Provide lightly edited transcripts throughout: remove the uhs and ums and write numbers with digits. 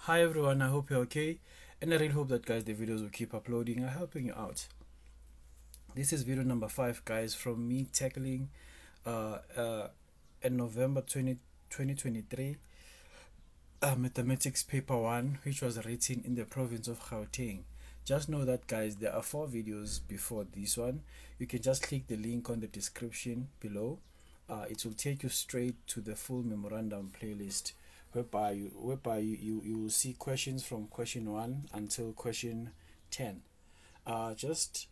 Hi everyone, I hope you're okay, and I really hope that guys the videos will keep uploading and helping you out. This is video number 5 guys from me tackling uh, uh, in November 2023 mathematics paper 1, which was written in the province of Gauteng. Just know that guys there are 4 videos before this one. You can just click the link on the description below. It will take you straight to the full memorandum playlist whereby you will see questions from question 1 until question 10. Just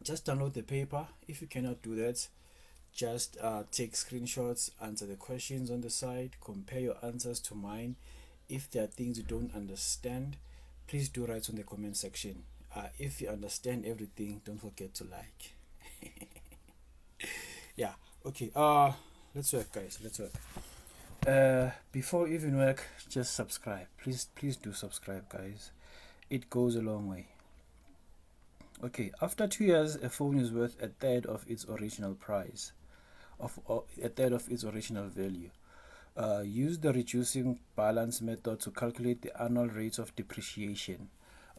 download the paper. If you cannot do that, just take screenshots, answer the questions on the side, compare your answers to mine. If there are things you don't understand, please do write on the comment section. If you understand everything, don't forget to like. Yeah, okay, let's work guys, let's work. Before you even work, just subscribe. Please do subscribe guys, it goes a long way. Okay, after 2 years a phone is worth a third of its original price, of a third of its original value. Use the reducing balance method to calculate the annual rate of depreciation.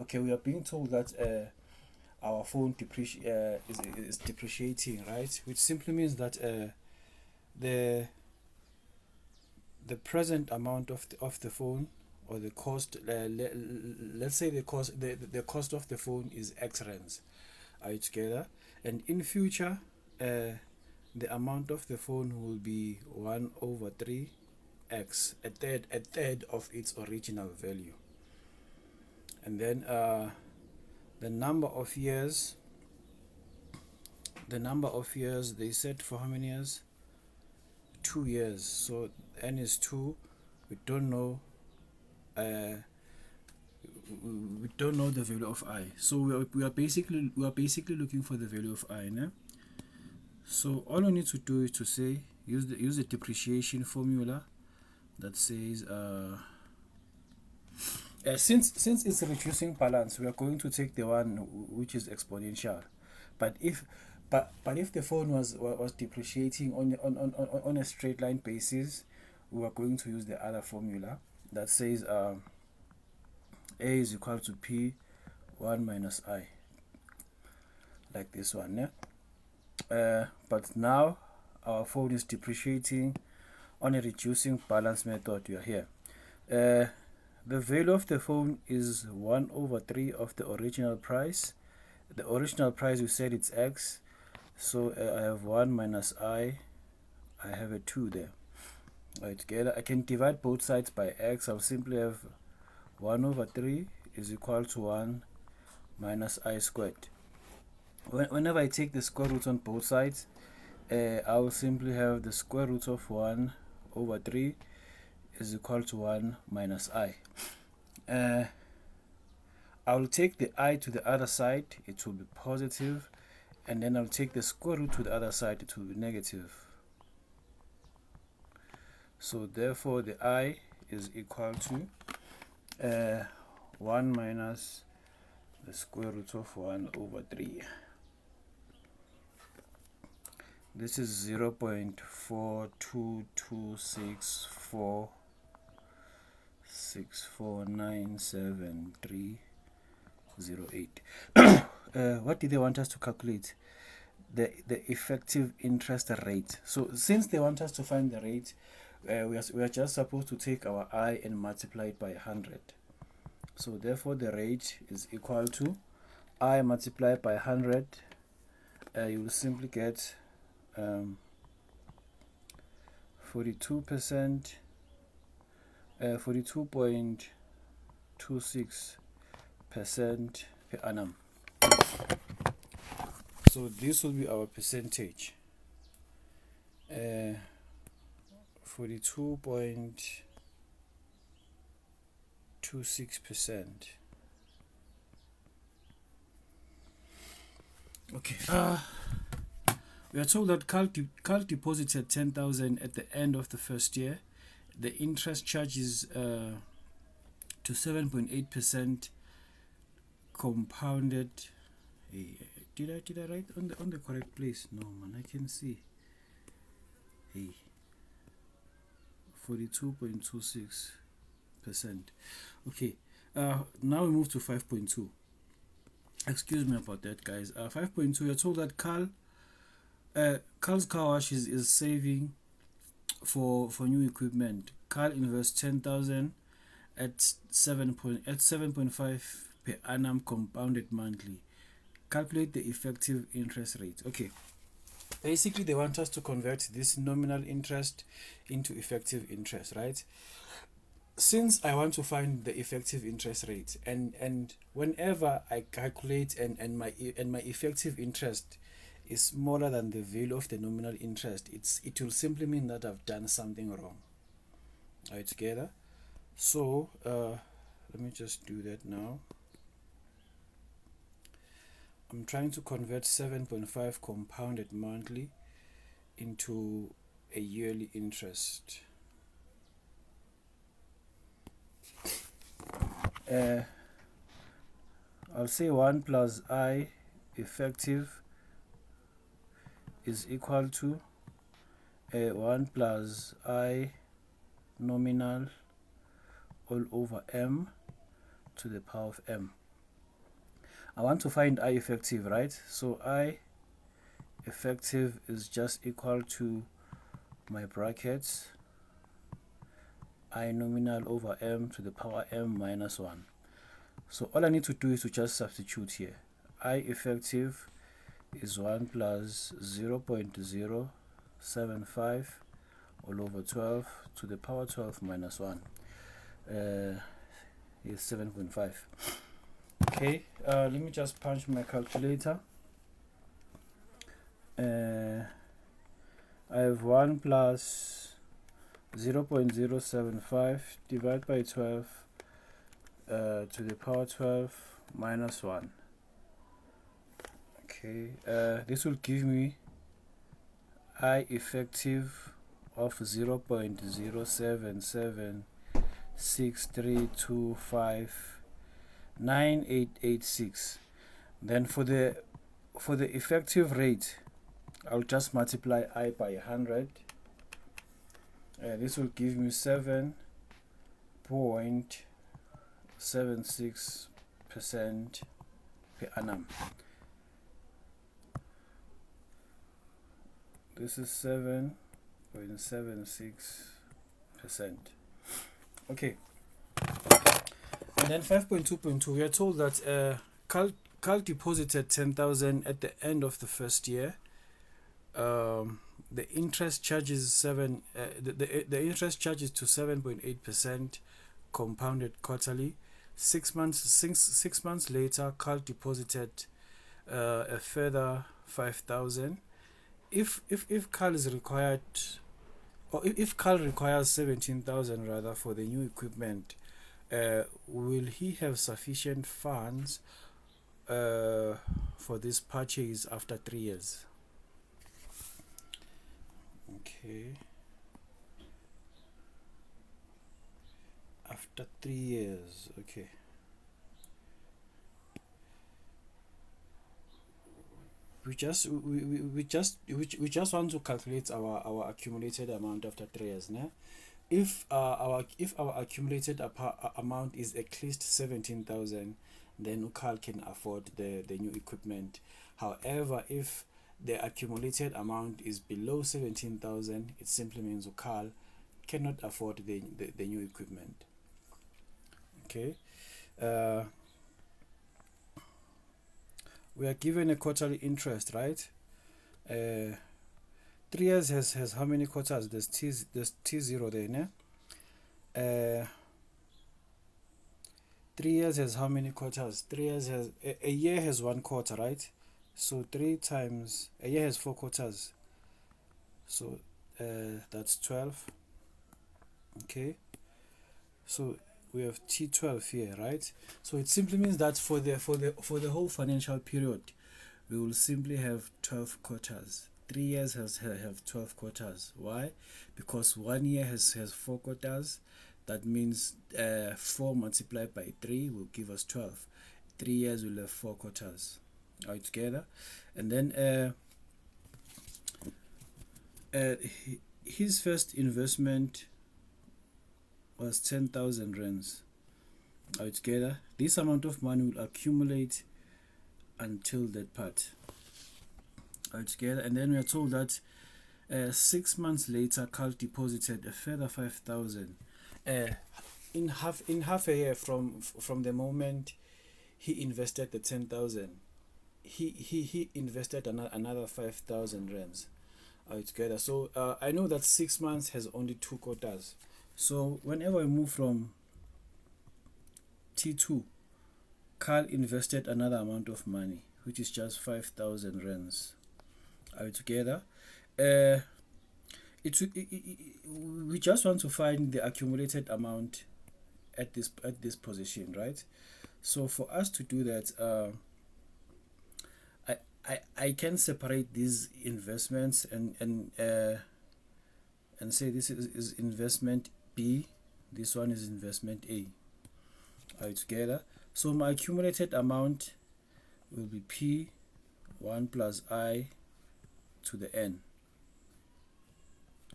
Okay, we are being told that our phone is depreciating, right? Which simply means that the present amount of the phone, or the cost, let's say the cost of the phone is X rands. Are you together? And in future, the amount of the phone will be 1 over 3 x, a third of its original value. And then the number of years they said for how many years? 2 years. So n is 2. We don't know the value of I, so we are basically looking for the value of I, né? So all we need to do is to say use the depreciation formula that says since it's a reducing balance, we are going to take the one which is exponential. But if the phone was depreciating on a straight line basis, we are going to use the other formula that says A is equal to P 1 minus I, like this one, yeah? But now our phone is depreciating on a reducing balance method. You are here. The value of the phone is 1 over 3 of the original price. The original price, we said it's X, so I have 1 minus I have a 2 there. Right, together I can divide both sides by X. I'll simply have 1 over 3 is equal to 1 minus I squared. Whenever I take the square root on both sides, I will simply have the square root of 1 over 3 is equal to 1 minus I. I will take the I to the other side, it will be positive, and then I'll take the square root to the other side, it will be negative. So therefore the I is equal to 1 minus the square root of 1 over 3. This is 0.422646497308. What did they want us to calculate? The effective interest rate. So since they want us to find the rate, we are just supposed to take our I and multiply it by 100. So therefore the rate is equal to I multiplied by 100. You will simply get 42%, 42.26% per annum. So this will be our percentage. 42.26%. Okay. We are told that Carl deposited 10,000 at the end of the first year. The interest charge is to 7.8% compounded. Hey, did I write on the correct place? No man, I can see. Hey, 42.26 Okay, now we move to 5.2. Excuse me about that, guys. 5.2, you're told that Carl's car wash is saving for new equipment. Carl invests 10,000 at 7.5 per annum compounded monthly. Calculate the effective interest rate. Okay, basically they want us to convert this nominal interest into effective interest, right? Since I want to find the effective interest rate, and whenever I calculate and my effective interest is smaller than the value of the nominal interest, it will simply mean that I've done something wrong. Are you together? So let me just do that now. I'm trying to convert 7.5 compounded monthly into a yearly interest. I'll say 1 plus I effective is equal to 1 plus I nominal all over m to the power of m. I want to find I effective, right? So I effective is just equal to my brackets I nominal over m to the power m minus 1. So all I need to do is to just substitute here. I effective is 1 plus 0.075 all over 12 to the power 12 minus 1 is 7.5. Okay, let me just punch my calculator. I have 1 plus 0.075 divided by 12 to the power 12 minus 1. Okay, this will give me I effective of 0.07763259886. Then for the effective rate, I'll just multiply I by 100. This will give me 7.76% per annum. This is 7.76%. Okay. And then 5.2.2, we are told that Carl deposited 10,000 at the end of the first year. The interest charges the interest charges to 7.8% compounded quarterly. 6 months later, Carl deposited a further 5,000. If Carl is required, or if Carl requires 17,000 rather for the new equipment, will he have sufficient funds for this purchase after 3 years? Okay. After 3 years, okay. We just want to calculate our accumulated amount after 3 years, né? If our accumulated amount is at least 17,000, then Carl can afford the new equipment. However, if the accumulated amount is below 17,000, it simply means Carl cannot afford the new equipment. Okay. We are given a quarterly interest, right? 3 years has how many quarters? There's T0 there, né? 3 years has how many quarters? 3 years has a year has 1 quarter, right? So 3 times a year has 4 quarters. So that's 12. Okay. So we have T12 here, right? So it simply means that for the whole financial period, we will simply have 12 quarters. 3 years have 12 quarters. Why? Because 1 year has 4 quarters. That means 4 multiplied by 3 will give us 12. 3 years will have 4 quarters. Are you together? And then his first investment was 10,000 rands. Are we together? This amount of money will accumulate until that part. Are we together? And then we are told that 6 months later, Carl deposited a further 5,000. In half a year from the moment he invested the 10,000, he invested another 5,000 rands. Are we together? So I know that 6 months has only 2 quarters. So whenever I move from T2, Carl invested another amount of money, which is just 5,000 rands. Are we together? We just want to find the accumulated amount at this position, right? So for us to do that, I can separate these investments and say this is investment B, this one is investment A. Are we together? So my accumulated amount will be P 1 plus I to the N.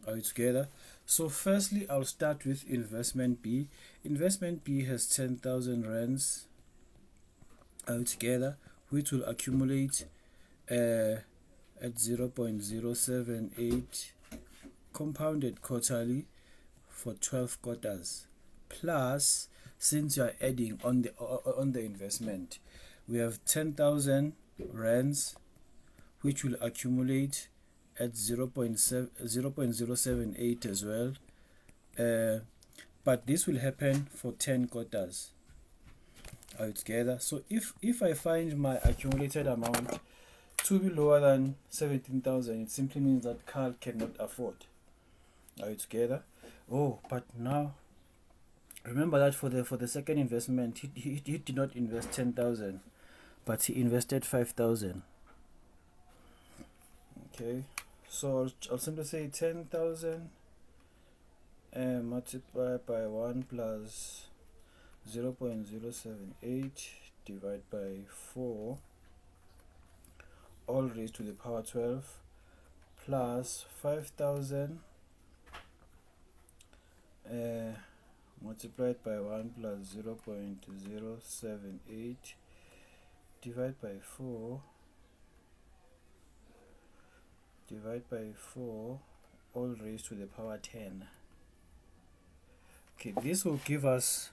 Are we together? So firstly, I'll start with investment B. Investment B has 10,000 rands. Are we together? Which will accumulate at 0.078 compounded quarterly for 12 quarters. Plus, since you are adding on the investment, we have 10,000 rands, which will accumulate at 0.078 as well, but this will happen for 10 quarters. Are we together? So if I find my accumulated amount to be lower than 17,000, it simply means that Carl cannot afford. Are we together? Oh, but now remember that for the second investment, he did not invest 10,000, but he invested 5,000. Okay, so I'll simply say 10,000 multiplied by 1 plus 0.078 divided by 4 all raised to the power 12 plus 5,000 multiplied by 1 plus 0.078 divided by 4 all raised to the power 10. Okay, this will give us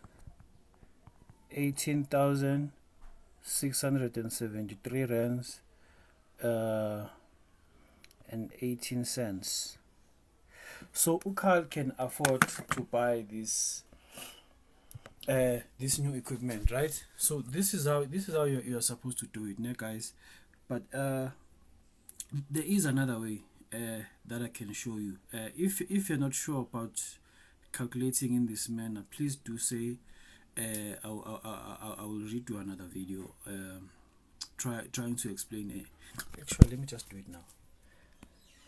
18,673 rands and 18 cents. So Carl can afford to buy this new equipment, right? So this is how you're supposed to do it, né, guys? But there is another way that I can show you. If you're not sure about calculating in this manner, please do say. I will redo another video trying to explain it. Actually, let me just do it now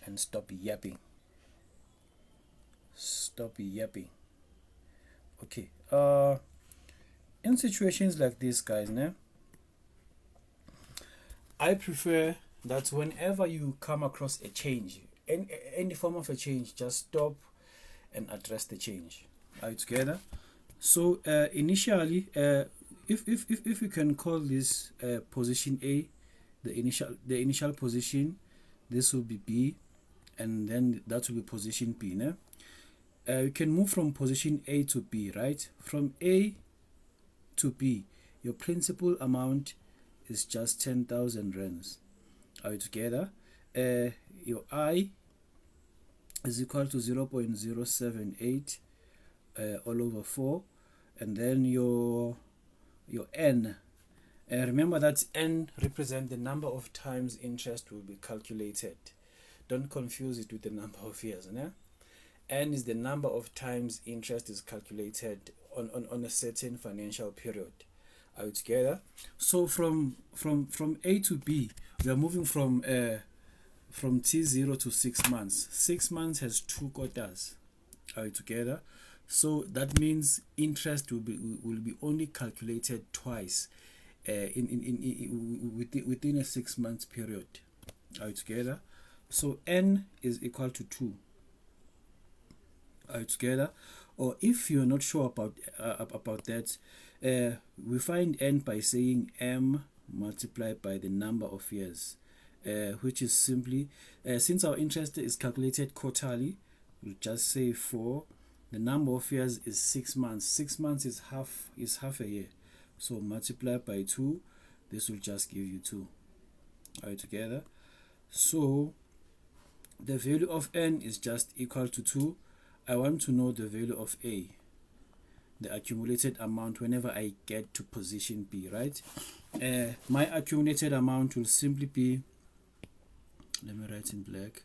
and stop yapping. Okay, in situations like this, guys, I prefer that whenever you come across a change, any form of a change, just stop and address the change. Are you together? So initially, if we can call this position A, the initial position, this will be B, and then that will be position B. You can move from position A to B, right? From A to B, your principal amount is just 10,000 rands. Are we together? Your I is equal to 0.078 all over 4, and then your N. Remember that N represents the number of times interest will be calculated. Don't confuse it with the number of years. N is the number of times interest is calculated on a certain financial period. Are we together? So from A to B, we are moving from T0 to 6 months. 6 months has 2 quarters. Are we together? So that means interest will be only calculated twice within a 6 months period. Are we together? So N is equal to 2. Are we together? Or if you're not sure about that, we find n by saying m multiplied by the number of years, which is simply, since our interest is calculated quarterly, we'll just say 4. The number of years is 6 months. 6 months is half a year. So multiply by 2. This will just give you 2. All right, together. So the value of n is just equal to 2. I want to know the value of a, the accumulated amount whenever I get to position B, right? My accumulated amount will simply be, let me write in black,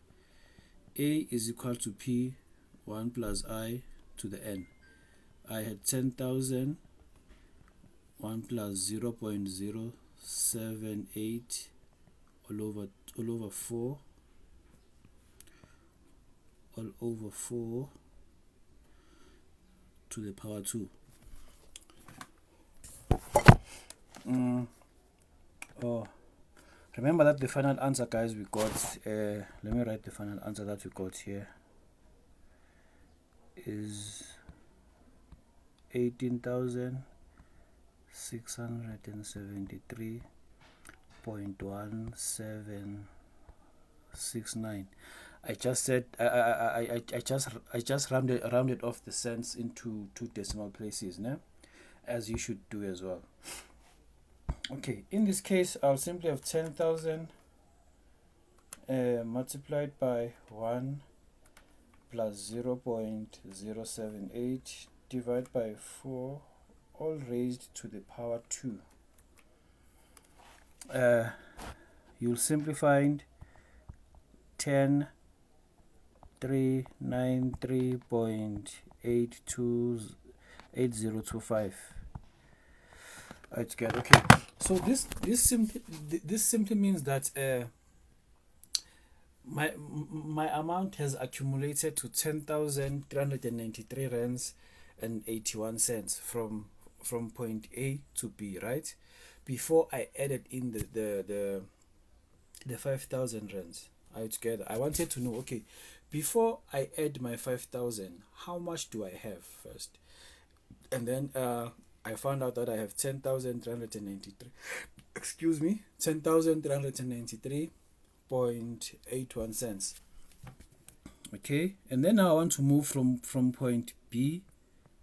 a is equal to p 1 plus I to the n. I had 10,000, 1 plus 0 0.078 all over 4, all over 4 to the power 2. Oh, remember that the final answer, guys, we got, let me write the final answer that we got here, is 18,673.1769. I just said I just rounded off the cents into 2 decimal places, né? As you should do as well. Okay, in this case I'll simply have 10,000 multiplied by 1 plus 0 0.078 divided by 4, all raised to the power 2. You'll simply find 10,393.8025. Right, good. Okay, so this simply means that my amount has accumulated to 10,393 rands and 81 cents from point A to B, right? Before I added in the 5,000 rands. All together, I wanted to know, okay, before I add my 5,000, how much do I have first? And then I found out that I have 10,393. Excuse me, 10,393.81 cents. Okay, and then now I want to move from point B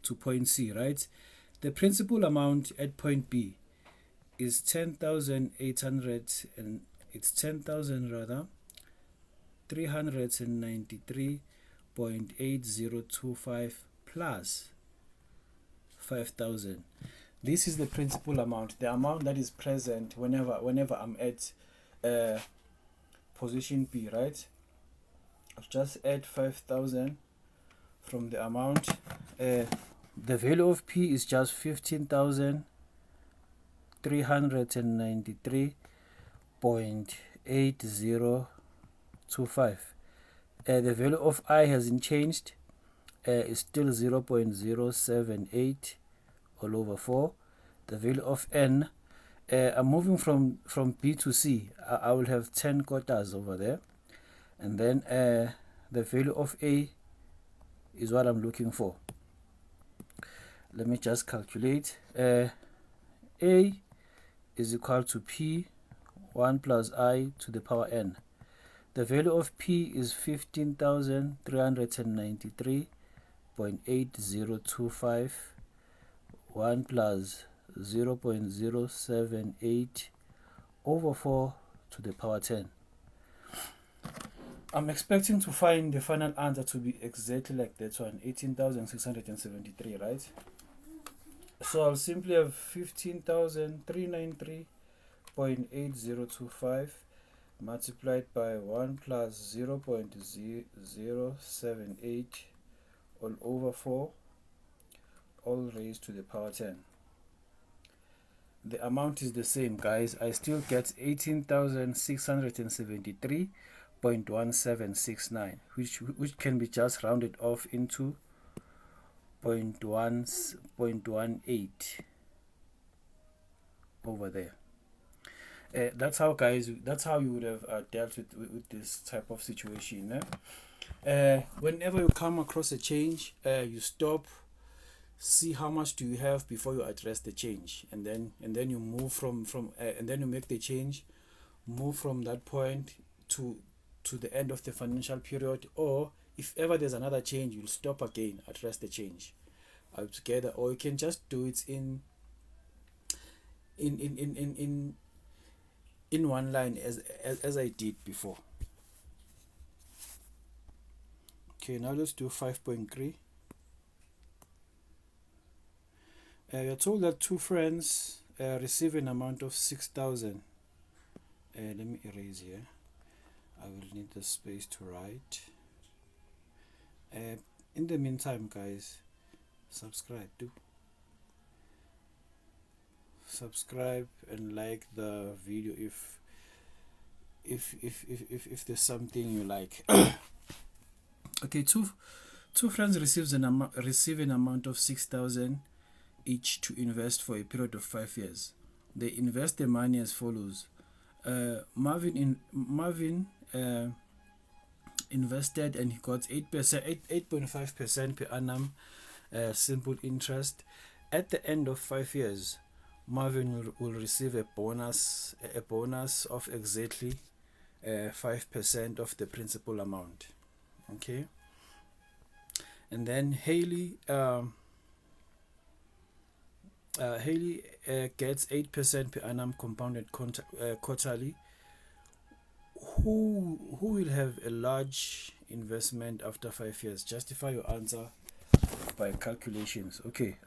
to point C, right? The principal amount at point B is 10,800, and it's 10,000 rather 393.8025 plus 5,000. This is the principal amount, the amount that is present whenever I'm at position B, right? I'll just add 5,000 from the amount. The value of P is just 15,393.8025. The value of I hasn't changed, is still 0 0.078 all over 4. The value of N, I'm moving from B to C. I will have 10 quarters over there, and then the value of A is what I'm looking for. Let me just calculate. A is equal to P 1 plus I to the power N. The value of P is 15,393.8025, 1 plus 0 0.078 over 4 to the power 10. I'm expecting to find the final answer to be exactly like that one, 18,673, right? So I'll simply have 15,393.8025 multiplied by 1 plus 0 0.078 all over 4, all raised to the power 10. The amount is the same, guys. I still get 18,673.1769, which can be just rounded off into 0.18 over there. That's how, guys, that's how you would have dealt with this type of situation, eh? Whenever you come across a change, you stop, see how much do you have before you address the change, and then you move from and then you make the change, move from that point to the end of the financial period. Or if ever there's another change, you'll stop again, address the change altogether. Or you can just do it in in in in in, in one line, as I did before. Okay, now let's do 5.3. You're told that two friends receive an amount of 6,000. Let me erase here. I will need the space to write. In the meantime, guys, subscribe and like the video if there's something you like. Okay, two friends receive an amount of 6,000 each to invest for a period of 5 years. They invest the money as follows. Marvin invested and he got 8.5% per annum simple interest. At the end of 5 years, Marvin will receive a bonus of exactly 5% of the principal amount. Okay, and then Haley gets 8% per annum compounded quarterly. Who will have a large investment after 5 years? Justify your answer by calculations. Okay,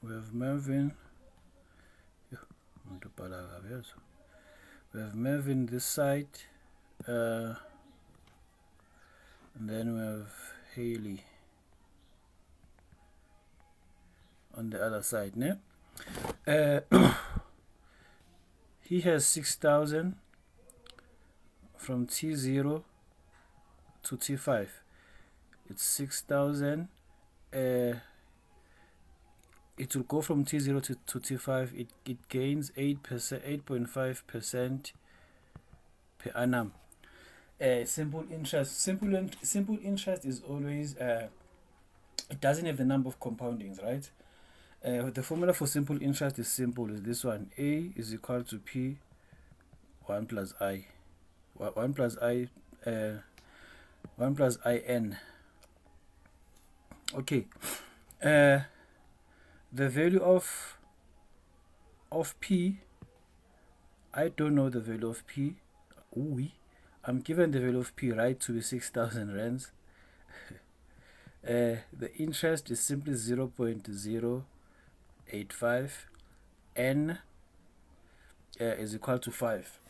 we have Mervin. We have Mervin this side, and then we have Haley on the other side. Ne? He has 6,000 from T0 to T5. It's 6,000. It will go from T0 to T5. It gains 8%, 8.5% per annum. Simple interest. Simple interest is always it doesn't have the number of compoundings, right? The formula for simple interest is simple. Is this one? A is equal to P 1 plus I. 1 plus I 1 plus IN. Okay. The value of P, I don't know the value of P. I'm given the value of P, right, to be 6,000 rands. The interest is simply 0.085. N is equal to 5.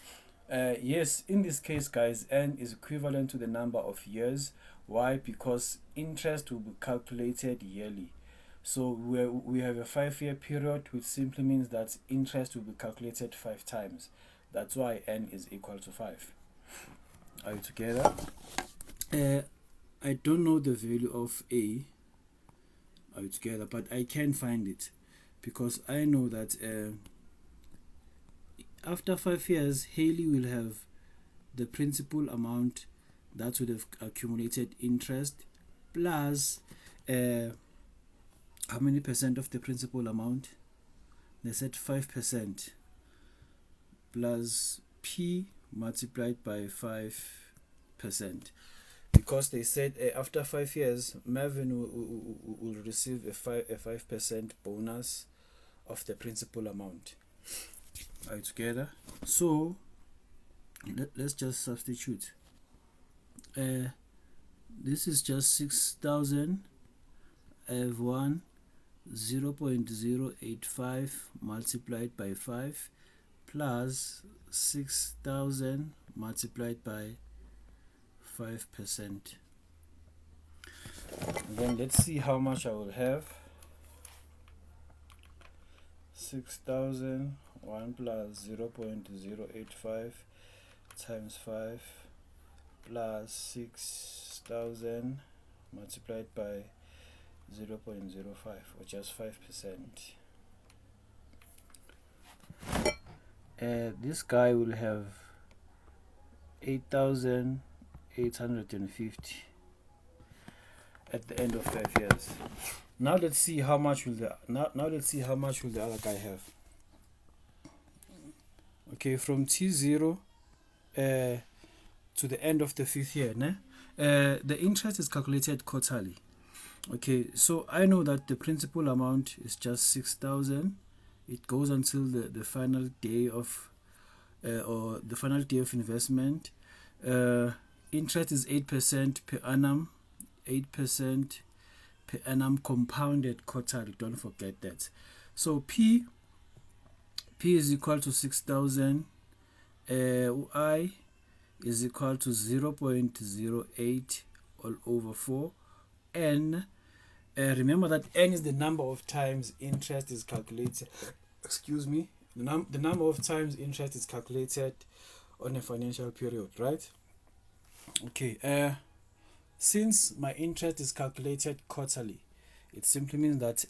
Yes, in this case, guys, N is equivalent to the number of years. Why? Because interest will be calculated yearly. So we have a 5-year period, which simply means that interest will be calculated 5 times. That's why N is equal to 5. Are you together? I don't know the value of A. Are you together? But I can find it, because I know that after 5 years, Haley will have the principal amount that would have accumulated interest plus how many percent of the principal amount? They said 5% plus P multiplied by 5%, because they said after 5 years Mervyn will receive a 5% bonus of the principal amount. Are you together? So let's just substitute. This is just 6,000. I have 0.085 multiplied by 5 plus 6,000 multiplied by 5%. And then let's see how much I will have. 6,000, 1 plus 0.085 times 5 plus 6,000 multiplied by 0.05, or just 5%. this guy will have 8,850 at the end of 5 years. Now let's see how much will the other guy have. Okay, from T0 to the end of the 5th year, the interest is calculated quarterly. Okay, so I know that the principal amount is just 6,000. It goes until the final day of or the final day of investment. Interest is 8% per annum, 8% per annum compounded quarterly. Don't forget that. So P is equal to 6,000. I is equal to 0.08 all over 4. N, remember that N is the number of times interest is calculated. Excuse me. The number of times interest is calculated on a financial period, right? Okay. Since my interest is calculated quarterly, it simply means that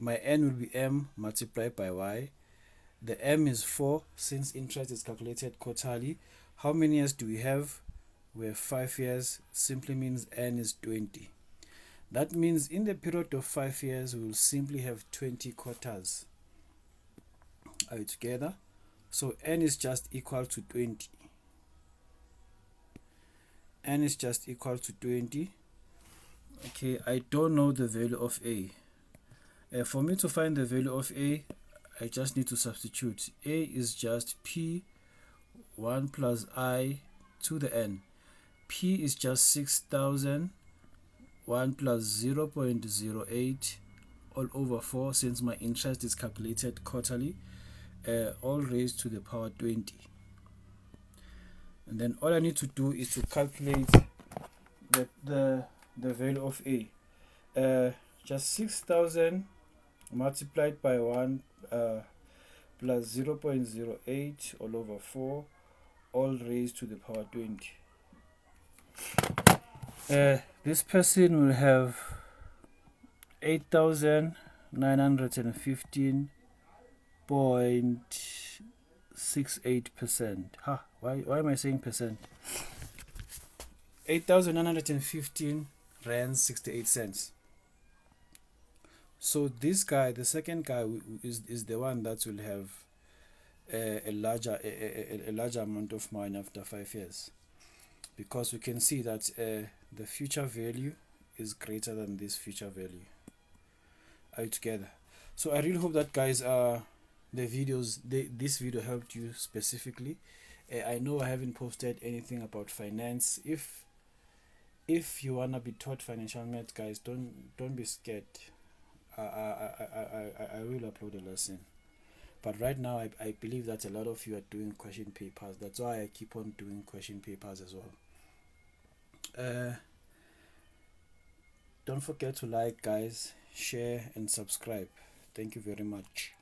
my N will be M multiplied by Y. The M is 4 since interest is calculated quarterly. How many years do we have? We have 5 years. Simply means N is 20. That means in the period of 5 years, we will simply have 20 quarters. Are we together? So N is just equal to 20. N is just equal to 20. Okay, I don't know the value of A. For me to find the value of A, I just need to substitute. A is just P 1 plus I to the N. P is just 6,000. 1 plus 0.08 all over 4, since my interest is calculated quarterly, all raised to the power 20. And then all I need to do is to calculate the value of A. Just 6,000 multiplied by 1 plus 0.08 all over 4, all raised to the power 20. This person will have 8,915.68%. Why am I saying percent? 8,915 rands 68 cents. So this guy, the second guy, is the one that will have a larger amount of money after 5 years, because we can see that the future value is greater than this future value. Are you together? So I really hope that, guys, this video helped you specifically. I know I haven't posted anything about finance. If you wanna be taught financial math, guys, don't be scared. I will upload a lesson. But right now, I believe that a lot of you are doing question papers. That's why I keep on doing question papers as well. Don't forget to like, guys, share and subscribe. Thank you very much.